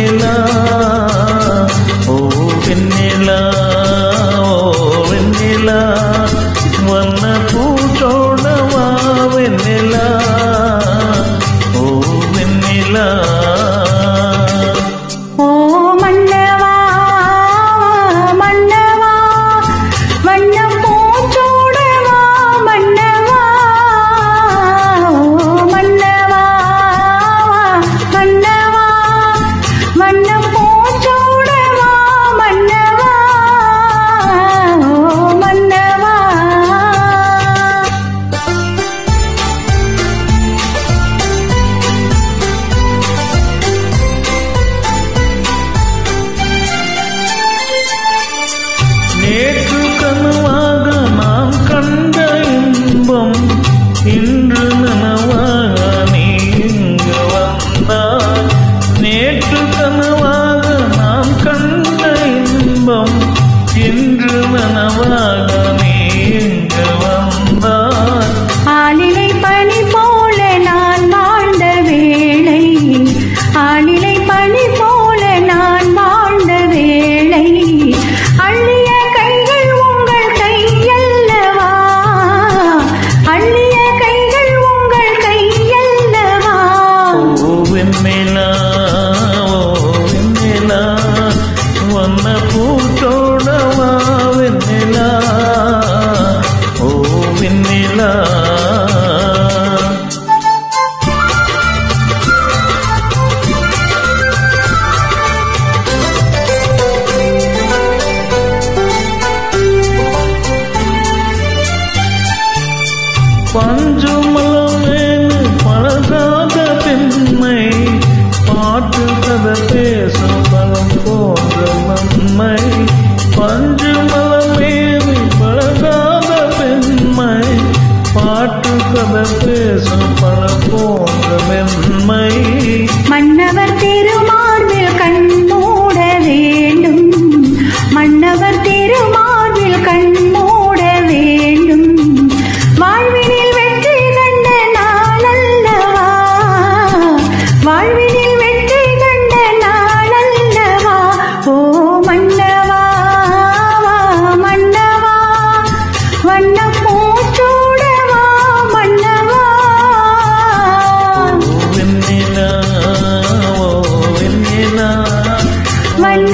வெண்ணிலா ஓ வெண்ணிலா ஓ வெண்ணிலா வண்ண பூச்சோடவா வெண்ணிலா ஓ வெண்ணிலா ஓ மன்னவா மன்னவா வண்ண பூச்சோடவா மன்னவா ஓ மன்னவா மன்னவா வண்ண பூச்சோடவா மன்னவா ஓ மன்னவா நேற்று கனவாக நாம் கண்ட இன்பம் இன்று நனவாக நீ இங்கு வந்தாய் நேற்று கனவாக நாம் கண்ட இன்பம் இன்று நனவாக நீ இங்கு வந்தாய் ஆளிலை பனி போல நான் வாழ்ந்த வேளை ஆளிலை பனி போல நான் வாழ்ந்த வேளை அள்ளிய கைகள் உங்கள் கையல்லவா அள்ளிய கைகள் உங்கள் கையல்லவா ஓ வெண்ணிலா ஓ வெண்ணிலா வண்ண பூச்சோடவா வெண்ணிலா ஓ வெண்ணிலா பஞ்சுமலமேனு பழகாத பெண்மை பாட்டு கதை பேசும் பழம் போன்ற நன்மை பஞ்சுமலமேனு பழகாத பெண்மை பாட்டு கதை பேசும் பழம் போன்ற மென்மை மன்னவர் திருமார்பில் கண் மூட வேண்டும் மன்னவர் திருமார்பில் கண் மூட வேண்டும் வாழ்வினில் வெற்றி கண்ட நாளல்லவா வாழ்வினில் வெற்றி கண்ட நாளல்லவா ஓ மன்னவா மன்னவா வண்ண பூச்சோடவா மன்னவா வெண்ணிலா ஓ வெண்ணிலா வண்ண